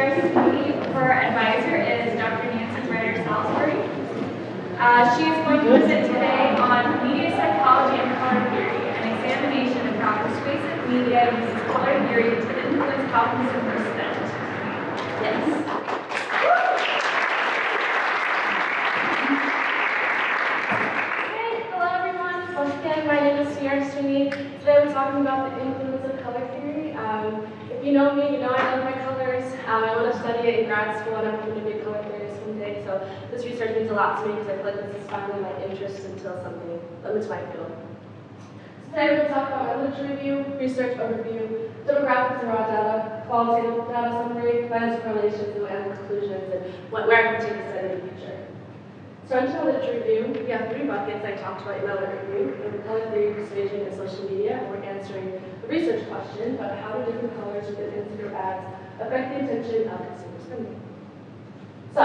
Chair Sweeney. Her advisor is Dr. Nancy Ryder-Salisbury. She is going to present today on media psychology and color theory, an examination of how persuasive media uses color theory to influence how consumers spend. Yes. Hey, hello everyone. Once again, my name is Sweeney. Today we're talking about the influence of color theory. If you know me, you know I love my colors. I want to study it in grad school and I'm going to be a color theorist one day. So this research means a lot to me because I feel like this is finally my interest until something into my field. So today we're going to talk about my literature review, research overview, demographics and raw data, qualitative data summary, plans, correlations, and conclusions, and where I can take this study in the future. So into my literature review, we have three buckets I talked about in my literature review. We have color theory, persuasion, and social media, and we're answering a research question about how do different colors within Instagram ads affect the attention of consumer spending. So,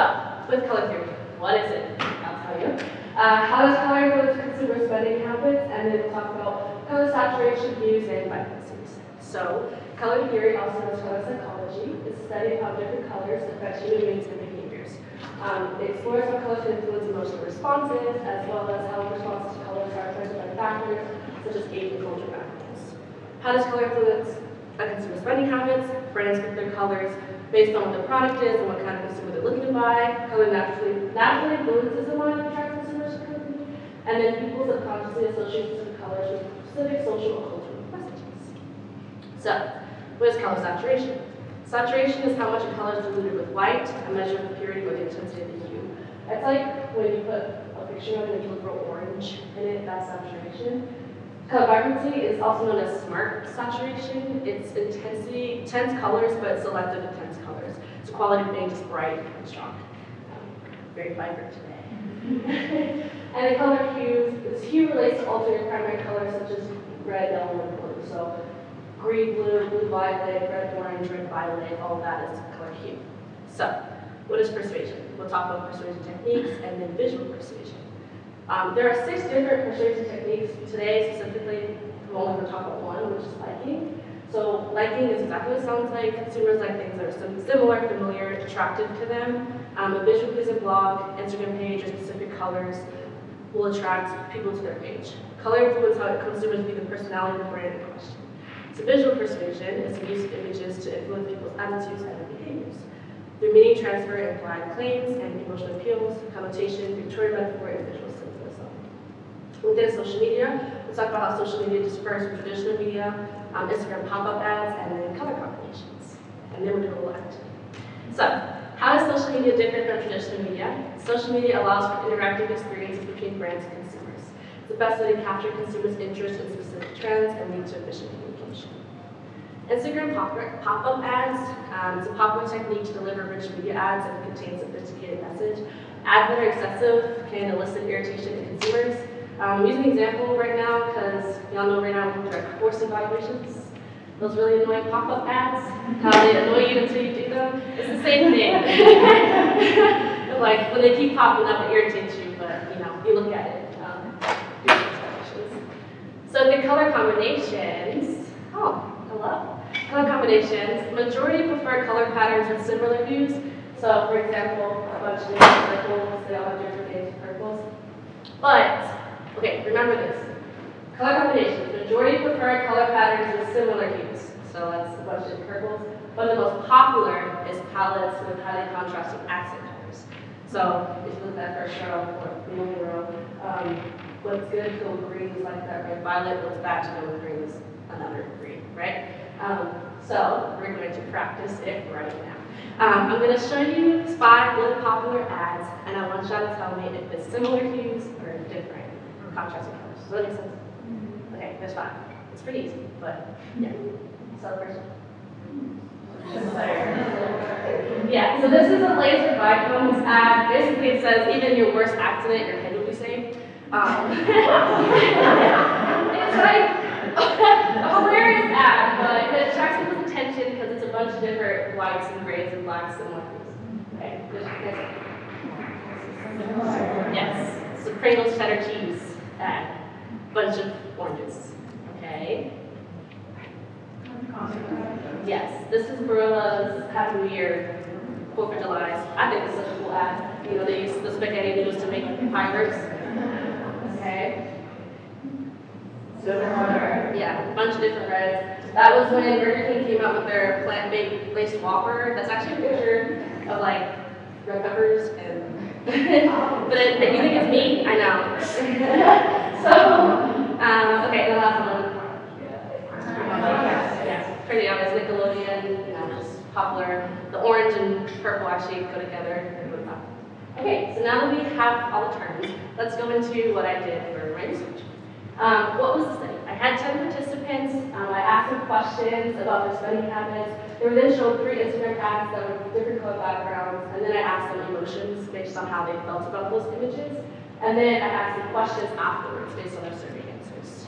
with color theory, what is it? I'll tell you. How does color influence consumer spending habits? And then we'll talk about color saturation, hues, and vibrancies. So, color theory, also known as color psychology, is a study of how different colors affect human beings and behaviors. It explores how colors can influence emotional responses, as well as how responses to colors are affected by factors such as age and cultural backgrounds. How does color influence consumer spending habits? Brands pick their colors based on what their product is and what kind of consumer they're looking to buy. Color naturally influences the mind of attract consumers to a company. And then people subconsciously associate specific colors with specific social or cultural messages. So, what is color saturation? Saturation is how much a color is diluted with white, a measure of the purity or the intensity of the hue. It's like when you put a picture of it and you look for orange in it, that's saturation. Color vibrancy is also known as smart saturation. It's intensity, intense colors, but selective intense colors. It's a quality of being just bright and strong. Very vibrant today. And the color hues, this hue relates to alternate primary colors such as red, yellow, and blue. So green, blue, blue, violet, red, orange, red, violet, all of that is color hue. So, what is persuasion? We'll talk about persuasion techniques and then visual persuasion. There are 6 different persuasion techniques. Today, specifically, we're only going to talk about one, which is liking. So, liking is exactly what it sounds like. Consumers like things that are similar, familiar, attractive to them. A visual pleasing blog, Instagram page, or specific colors will attract people to their page. Color influence how consumers view the personality of the brand in question. So visual persuasion is the use of images to influence people's attitudes and their behaviors. Through meaning transfer, implied claims, and emotional appeals, connotation, pictorial metaphor, and visual symbolism. Within social media, we'll talk about how social media differs from traditional media, Instagram pop-up ads, and then color combinations. And then we'll do a little activity. So, how is social media different from traditional media? Social media allows for interactive experiences between brands and consumers. It's the best way to capture consumers' interest in specific trends and lead to efficient communication. Instagram pop-up ads is a popular technique to deliver rich media ads that contain sophisticated message. Ads that are excessive can elicit irritation in consumers. I'm using an example right now because y'all know right now we're doing course evaluations. Those really annoying pop-up ads, how they annoy you until you do them. It's the same thing. Like when they keep popping up, it irritates you, but you know, you look at it. So the color combinations, hello. Color combinations, majority prefer color patterns with similar hues. So for example, a bunch of different circles, they all have different names of purples. But, okay, remember this. Color combinations, majority prefer color patterns with similar hues. So that's a bunch of purples. But the most popular is palettes with highly contrasting accent colors. So if you look at that first row or the only row, what's good to go with green is like that red violet, what's bad to go with green is another green, right? So we're going to practice it right now. I'm going to show you 5 really popular ads, and I want y'all to tell me if it's similar hues or different contrasting colors. Does that make sense? Okay, there's 5. It's pretty easy, but yeah. So the first one. Yeah, so this is a laser Vicoms ad. Basically it says even your worst accident, your head will be saved. It's like a hilarious ad, but it attracts people's attention because it's a bunch of different whites and grays and blacks and whites. Okay, yes, it's a Pringles cheddar cheese ad. Bunch of oranges. Okay. Yes, this is Gorilla's Happy New Year, 4th of July. I think it's such a cool ad. You know, they use the spaghetti noodles to make fireworks. Okay. Yeah, a bunch of different reds. That was when Burger King came out with their plant-based laced Whopper. That's actually a picture of like red peppers and but you think it's meat? I know. So, okay, the last one. Yeah, pretty obvious. Nickelodeon, you know, just popular. The orange and purple actually go together. Okay, so now that we have all the terms, let's go into what I did for my research. What was the study? I had 10 participants. I asked them questions about their study habits. They were then showed 3 Instagram tags that were different color backgrounds, and then I asked them emotions based on how they felt about those images. And then I asked them questions afterwards based on their survey answers.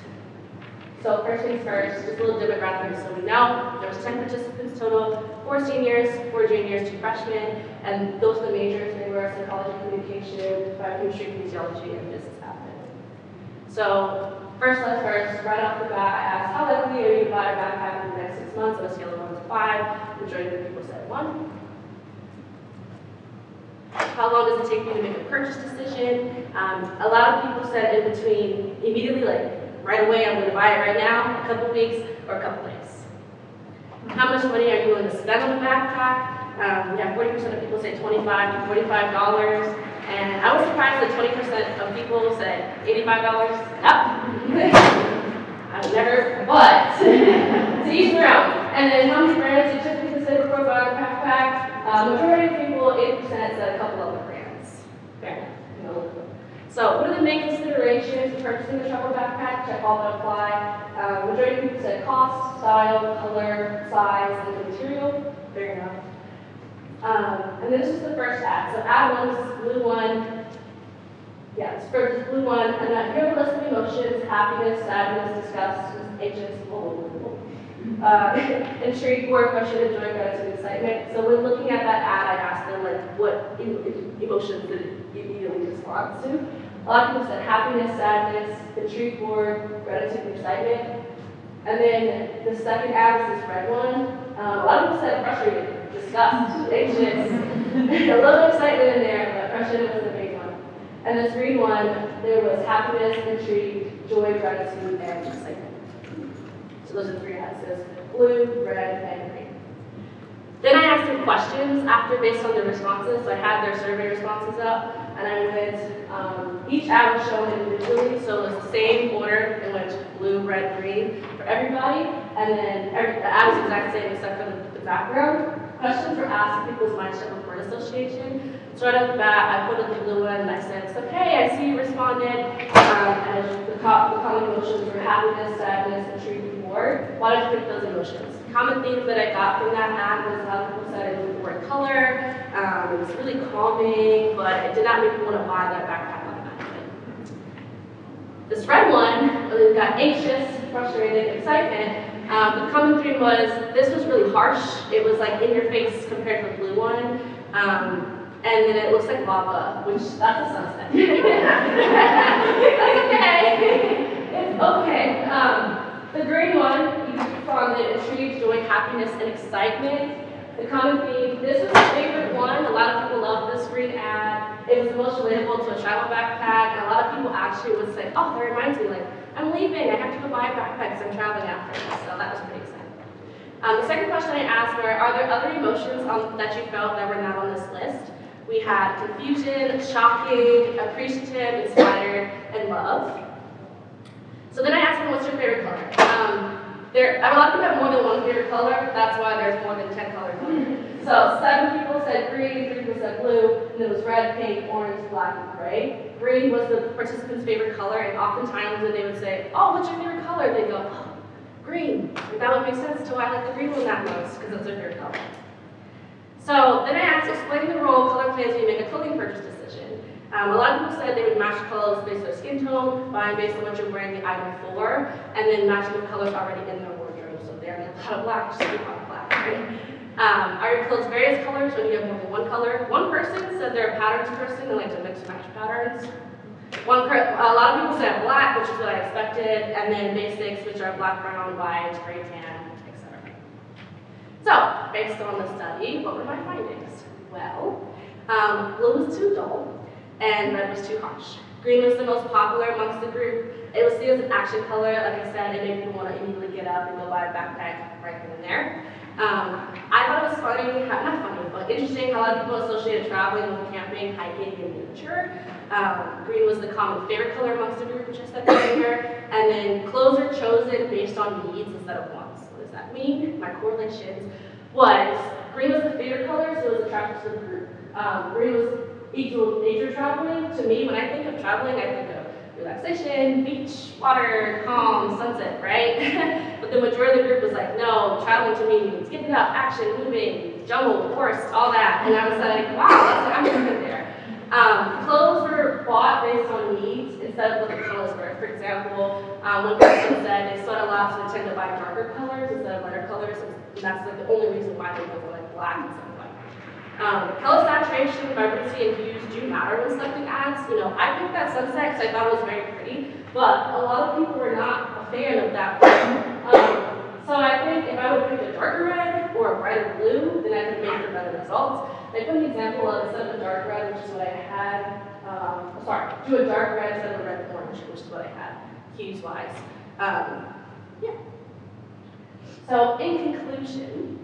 So first things first, just a little demographic so we know. There was 10 participants total, 4 seniors, 4 juniors, 2 freshmen, and those are the majors. They were psychology, communication, biochemistry, kinesiology, and business admin. So first, right off the bat, I asked, how likely are you to buy a backpack in the next 6 months on a scale of 1 to 5? The majority of the people said 1. How long does it take you to make a purchase decision? A lot of people said in between, immediately, like right away, I'm going to buy it right now, a couple weeks, or a couple days. How much money are you willing to spend on a backpack? We have 40% of people say $25 to $45. And I was surprised that 20% of people said $85. Yep. I've never, but to each their own. And then how many brands you typically consider for a backpack? Majority of people, 8% said a couple other brands. Fair. So what are the main considerations for purchasing a travel backpack? Check all that apply. Majority of people said cost, style, color, size, and the material. Fair enough. And this is the first ad. So ad 1 is blue 1. Yeah, it's first blue 1. And here are the list of emotions: happiness, sadness, disgust, anxious, intrigue, work, frustrated, joy, gratitude, excitement. So when looking at that ad, I asked them like what emotions did it immediately respond to. A lot of people said happiness, sadness, intrigue, work, gratitude, and excitement. And then the second ad is this red one. A lot of people said frustrated, disgust, anxious, a little excitement in there, but frustrated was the big one. And this green one, there was happiness, intrigue, joy, gratitude, and excitement. So those are the 3 ads. There's blue, red, and green. Then I asked them questions after based on their responses. So I had their survey responses up, and I went, each ad was shown individually, so it was the same order in which blue, red, green for everybody, and then the ad was exact same except for the background. Questions were asked of people's mindset with word association. So right off the bat, I put in the blue one and I said, so hey, I see you responded, and the common emotions were happiness, sadness, intrigue, and war. Why did you pick those emotions? Common themes that I got from that ad was a lot of people said it was the word color, it was really calming, but it did not make me want to buy that backpack automatically. This red one, we got anxious, frustrated, excitement. The common theme was, this was really harsh. It was like in your face compared to the blue one. And then it looks like lava, which that's a sunset. That's okay. It's okay. The green one, you responded intrigue, joy, happiness, and excitement. The common theme, this was my favorite one. A lot of people love this green ad. It was the most relatable to a travel backpack, and a lot of people actually would say, oh, that reminds me, like, I'm leaving, I have to go buy a backpack because I'm traveling after this, so that was pretty exciting. The second question I asked were, are there other emotions that you felt that were not on this list? We had confusion, shocking, appreciative, inspired, and love. So then I asked them, what's your favorite color? A lot of people have more than one favorite color. That's why there's more than 10 colors on it. So 7 people said green, 3 people said blue, and it was red, pink, orange, black, and gray. Green was the participant's favorite color, and oftentimes when they would say, oh, what's your favorite color? They go, oh, green. And that would make sense to why I like the green one that most, because it's their favorite color. So then I asked, explain the role color plays when you make a clothing purchase decision. A lot of people said they would match clothes based on their skin tone, buying based on what you're wearing the item for, and then matching with colors already in their wardrobe. So if they're in a lot of black, just keep on black, right? Are your clothes various colors when you have more than one color? One person said they're a patterns person, they like to mix and match patterns. A lot of people said black, which is what I expected, and then basics, which are black, brown, white, gray, tan, etc. So, based on the study, what were my findings? Well, blue was too dull, and red was too harsh. Green was the most popular amongst the group. It was seen as an action color. Like I said, it made people want to immediately get up and go buy a backpack right then and there. I thought it was funny, not funny, but interesting how a lot of people associated traveling with camping, hiking, and nature. Green was the common favorite color amongst the group, which I said earlier. And then clothes are chosen based on needs instead of wants. What does that mean? My correlations was green was the favorite color, so it was attractive to the group. Green was equal nature traveling. To me, when I think of traveling, I think of relaxation, beach, water, calm, sunset, right? But the majority of the group was like, no, traveling to me means getting up, action, moving, jungle, forest, all that. And I was like, wow, I'm different there. Clothes were bought based on needs instead of what the colors were. For example, one person said they sweat a lot, so they tend to buy darker colors instead of lighter colors. And that's like the only reason why they go like black and stuff like that. Color saturation, vibrancy, and hues do matter when selecting ads. You know, I picked that sunset because I thought it was very pretty, but a lot of people were not a fan of that. So I think if I would pick a darker red or a brighter blue, then I could make for better results. I put an example of instead of a dark red, which is what I had. Do a dark red instead of a red orange, which is what I had, hues wise. Yeah. So in conclusion,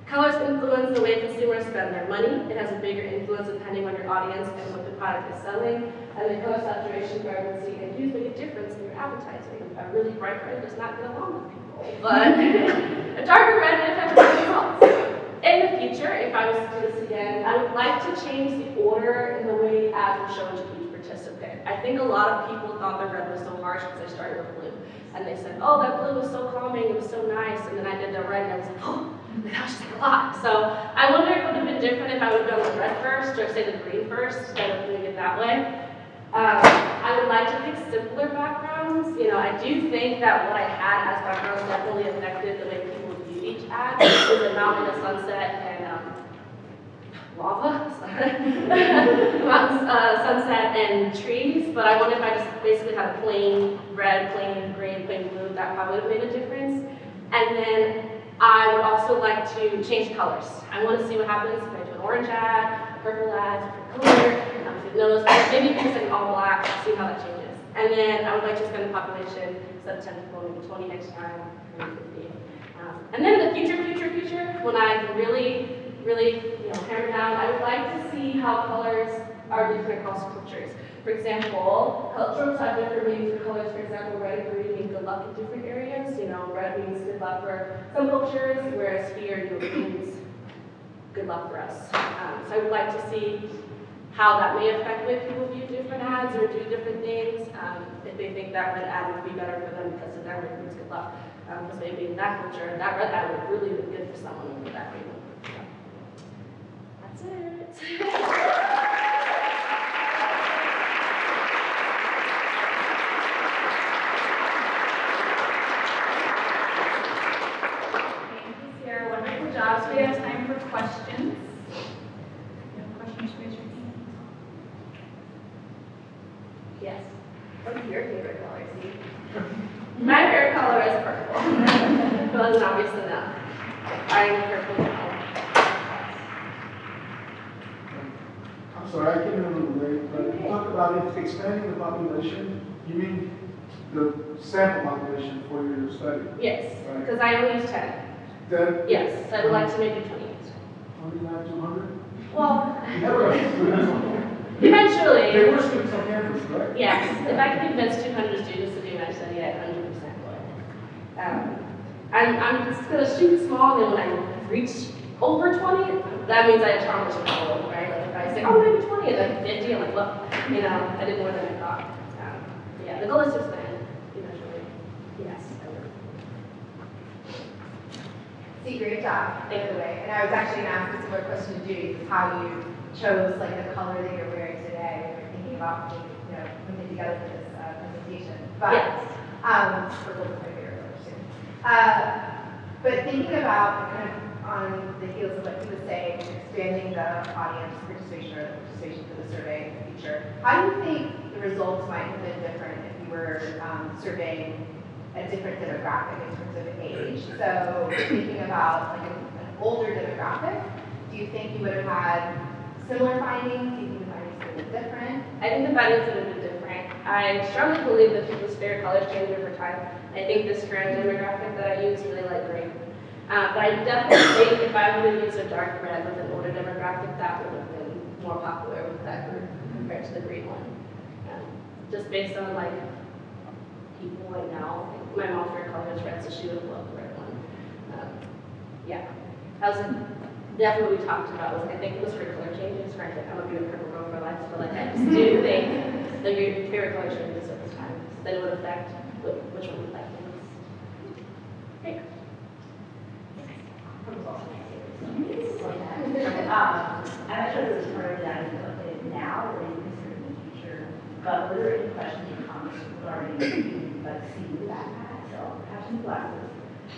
colors influence the way consumers spend their money. It has a bigger influence depending on your audience and what the product is selling. And the color saturation, vibrancy, and hues make a difference in your advertising. A really bright red does not get along with people, but a darker red may affect the results. In the future, if I was to do this again, I would like to change the order in the way ads were shown to each participant. I think a lot of people thought the red was so harsh because I started with blue. And they said, oh, that blue was so calming, it was so nice. And then I did the red and I was like, oh, that was just a lot. So I wonder if it would have been different if I would have done the red first or say the green first instead of doing it that way. I would like to pick simpler backgrounds. You know, I do think that what I had as backgrounds definitely affected the way people viewed each ad. It was a mountain, a sunset, and lava, sunset and trees. But I wonder if I just basically had a plain red, plain green, plain blue, that probably would have made a difference. And then I would also like to change colors. I want to see what happens if I do an orange ad, purple ad, different color, maybe just like all black, see how that changes. And then I would like to expand the population instead of 10 people, maybe 20 next time, maybe 50. And then in the future, when I can really, hammer down, I would like to see how colors are different across cultures. For example, cultures have different meanings for colors. For example, red and green mean good luck in different areas. You know, red means good luck for some cultures, whereas here, means good luck for us. So I would like to see how that may affect the way people view different ads or do different things. If they think that red ad would be better for them because of that red means good luck. Because maybe in that culture, that red ad would really be good for someone with that green one. So, that's it. Wonderful job. So we have time for questions. If you have questions, raise your hand. Yes. What's your favorite color, Steve? My favorite color is purple. It wasn't obvious enough. I'm purple now. I'm sorry, I came in a little late, but you talked about expanding the population. You mean the sample population for your study? Yes, Right. because I only use 10. Then Yes, I would like to make it 28. 29, 200? Well, You never eventually. They were students on campus, right? Yes, if I could convince 200 students to do my study, I 100% would. I'm just going to shoot small, and then when I reach over 20, that means I accomplish my goal, right? Like if I say, oh, maybe 20, and then 50, I'm like, well, I did more than I thought. Yeah, the goal is to expand eventually. Yes, I would. See, great job, by the way. And I was actually going to ask a similar question to Judy, is how you chose like the color that you're wearing today when you're thinking about putting together for this presentation. But Yes. purple is my favorite color too. But thinking about kind of on the heels of what he was saying, expanding the audience participation or the participation for the survey in the future, how do you think the results might have been different if you were surveying a different demographic in terms of age? So thinking about like older demographic, do you think you would have had similar findings? Do you think the findings would have been different? I think the findings would have been different. I strongly believe that people's favorite colors change over time. I think this current demographic that I use really like green. But I definitely think if I would have used a dark red with an older demographic, that would have been more popular with that group compared to the green one. Just based on like people right now, my mom's favorite color is red, so she would have loved the red one. Yeah, that was definitely what we talked about. Was like, I think it was for color changes. Frankly, I'm a beautiful purple girl for life, but like I just do think that your favorite color changes over time. Then it would affect which one you like the most. Great. I'm not sure if this is part of that now or in the future, but were there any questions or comments regarding like seeing the backpack? So I have some glasses.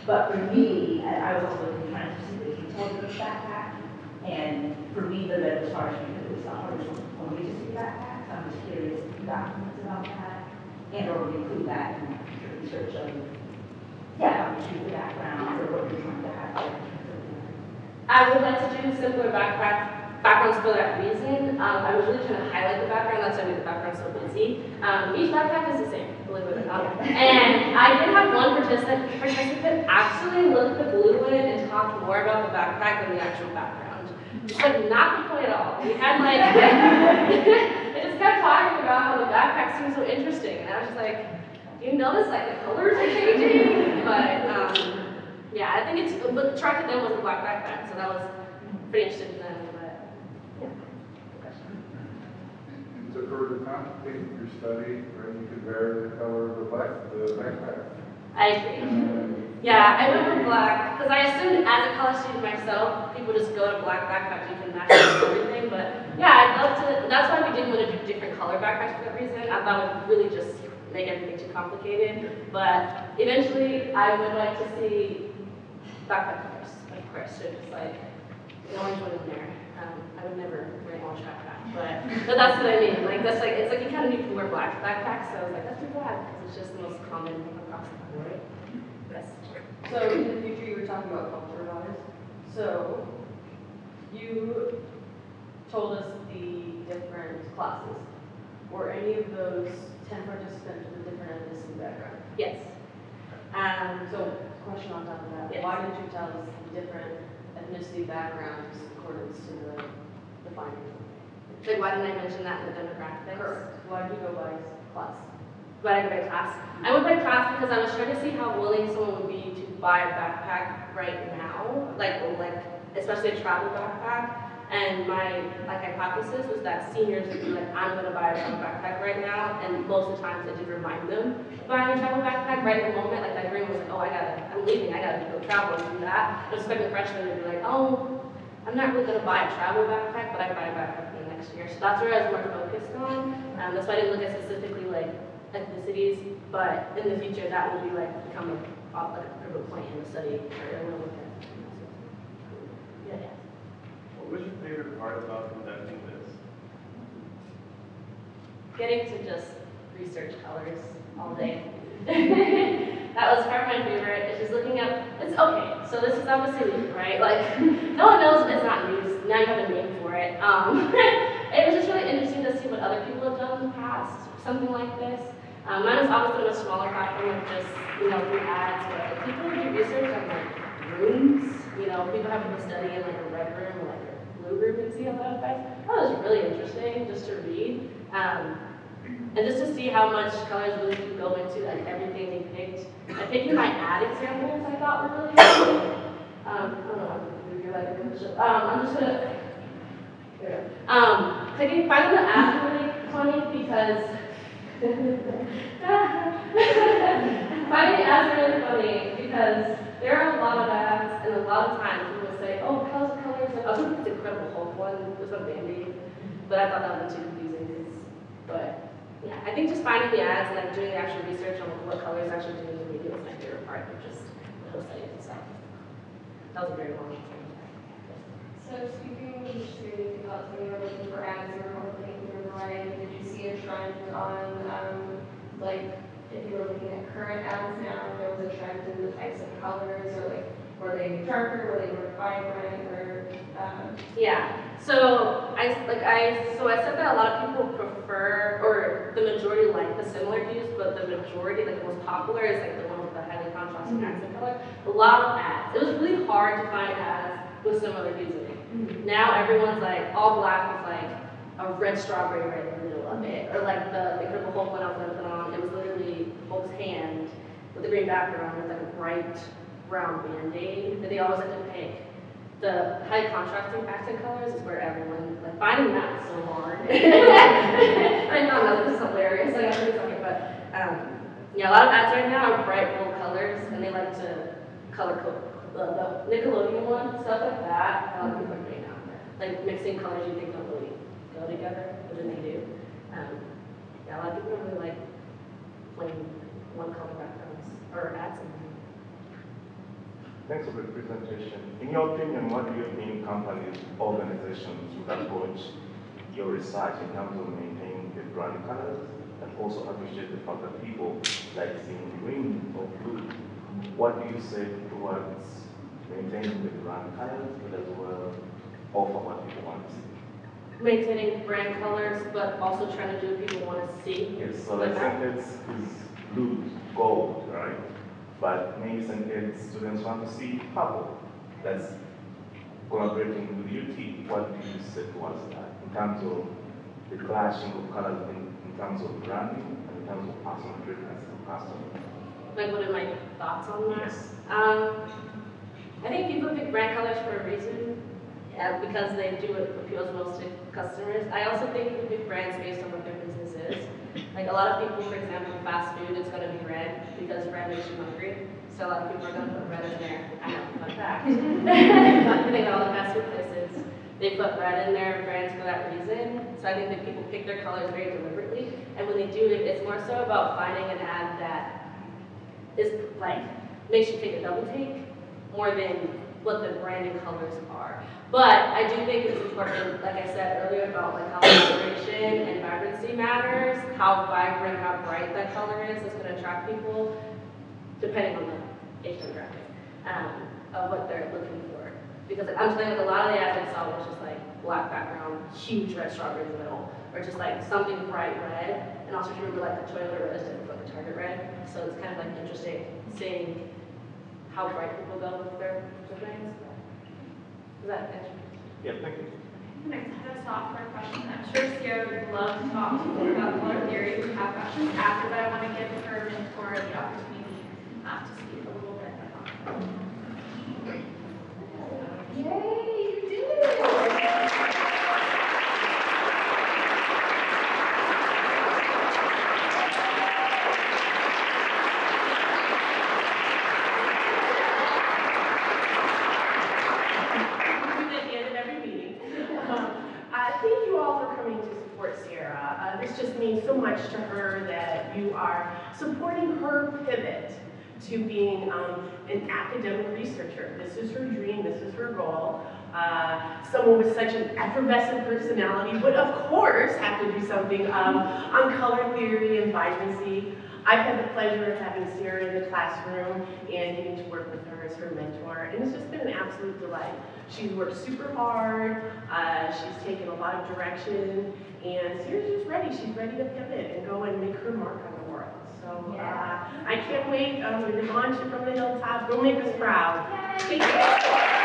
But for me, I was also trying to see the details of the backpack. And for me, the red was harsh because it was the hardest one for me to see the backpack. So I'm just curious if you got comments about that and or include that in your research of, how you choose the background or what you're trying to have there. I would like to do simpler backgrounds for that reason. I was really trying to highlight the background, that's why I made the background so busy. Each backpack is the same, believe it or not. And I did have one participant actually look at the blue one and talk more about the backpack than the actual background. Just like not the point at all. We had like, it just kept talking about how the backpack seemed so interesting. And I was just like, do you notice like the colors are changing? But yeah, I think it's, what attracted them was the black backpack, so that was pretty interesting to them, but yeah. Good question. So for the complicate your study, right, you could vary the color of the backpack. I agree. Yeah, I went with black, because I assumed as a college student myself, people just go to black backpacks, you can match everything, but yeah, I'd love to, that's why we didn't want to do different color backpacks for that reason. I thought it would really just make everything too complicated, but eventually I would like to see backpack colors, of course, so just like the orange one in there. I would never wear an orange backpack, but that's what I mean. Like that's like it's like you kind of need to wear black backpacks, so I was like, let's do black because it's just the most common across the board. Yes. So in the future, you were talking about culture wise. So you told us the different classes. Were any of those 10 participants with a different ethnicity background? Yes. So question on top of that. Yes. Why did you tell us different ethnicity backgrounds according to the findings? Like why didn't I mention that in the demographics? Correct. Why did you go by class? Why did I go by class? I went by class because I was trying to see how willing someone would be to buy a backpack right now, like especially a travel backpack. And my hypothesis was that seniors would be like, I'm gonna buy a travel backpack right now, and most of the times it did remind them of buying a travel backpack right in the moment. Like my brain was like, oh, I'm leaving, I gotta go travel and do that. I was expecting freshmen to be like, oh, I'm not really gonna buy a travel backpack, but I buy a backpack for the next year. So that's where I was more focused on. That's why I didn't look at specifically like ethnicities, but in the future that will be become a pivotal point in the study area. We'll look at. Yeah. What was your favorite part about conducting this? Getting to just research colors all day. That was far my favorite. It's just looking up, it's okay, so this is obviously new, right? Like, no one knows it's not news. Now you have a name for it. It was just really interesting to see what other people have done in the past, something like this. Mine was obviously on a smaller platform, like just, through ads, but like, people who do research on rooms, people have to study in a red room or a blue room and see how that affects. That was really interesting just to read. And just to see how much colors really do go into everything they picked. And picking my ad examples I thought were really interesting. I don't know if you're I'm just gonna, finding the ads really funny because finding ads are really funny because there are a lot of ads and a lot of times people will say, oh, colors. I was looking at the Incredible Hulk one, it was on Bambi, but I thought that was too confusing. But yeah, I think just finding the ads and doing the actual research on what colors actually do in the media was my favorite part of just the whole study itself. That was a very long time. So speaking with the students about when you were looking for ads or looking for variety, did you see a trend on if you were looking at current ads now, if there was a trend in the types of colors or were they darker, were they more vibrant or, Yeah. So I said that a lot of people prefer, or the majority like the similar hues, but the majority, like the most popular, is like the one with the highly contrasting accent color. A lot of ads. It was really hard to find ads with similar hues in it. Now everyone's like all black with like a red strawberry right in the middle of it, or like the Incredible Hulk one I was gonna put on. It was literally Hulk's hand with the green background with like a bright brown band-aid that they always have to pick. The high contrasting accent colors is where everyone, like, finding that is so hard. I know this is hilarious, like, I'm really talking, but, yeah, a lot of ads right now are bright, bold colors, and they like to color code the Nickelodeon one, stuff like that. A lot of people are doing now. Like, mixing colors you think don't really go together, but then they do. Yeah, a lot of people don't really like plain one color backgrounds, or ads. Thanks for the presentation. In your opinion, what do you think companies, organizations should approach your research in terms of maintaining the brand colors and also appreciate the fact that people like seeing green or blue? What do you say towards maintaining the brand colors, but as well offer what people want to see? Maintaining brand colors, but also trying to do what people want to see. Yes, so like sentence is blue, gold, right? But maybe some kids, students want to see purple. That's collaborating with UT. What do you say towards that in terms of the clashing of colors, in terms of branding, and in terms of personal preference of customers? Like, what are my thoughts on that? Yes. I think people pick brand colors for a reason, because they do what appeals most to customers. I also think people pick brands based on what their business is. Like a lot of people, for example, fast food, it's going to be red because red makes you hungry. So a lot of people are going to put red in there. I know, fun fact. I think all the fast food places, they put red in their brands for that reason. So I think that people pick their colors very deliberately. And when they do it, it's more so about finding an ad that is like, makes you take a double take more than what the branding colors are. But I do think it's important, like I said earlier, about like how coloration and vibrancy matters, how vibrant, how bright that color is going to attract people, depending on the age demographic of what they're looking for. Because like, I'm telling you, like, a lot of the ads I saw was just like black background, huge red strawberry in the middle, or just like something bright red. And also remember like the toilet red is different from the Target red, so it's kind of like interesting seeing how bright people go with their brands. Does that answer? Yeah, thank you. I'm going to head us off for a question. I'm sure Sierra would love to talk to you about color theory. We have questions after, but I want to give her mentor the opportunity to speak a little bit about it. Yay, you did it! Thank you all for coming to support Sierra. This just means so much to her that you are supporting her pivot to being an academic researcher. This is her dream, this is her goal. Someone with such an effervescent personality would, of course, have to do something on color theory and vibrancy. I've had the pleasure of having Sierra in the classroom and getting to work with her as her mentor, and it's just been an absolute delight. She's worked super hard, she's taken a lot of direction, and Sierra's just ready. She's ready to pivot and go and make her mark on the world. So I can't wait to launch it from the hilltops. Go make us proud. Yay. Thank you.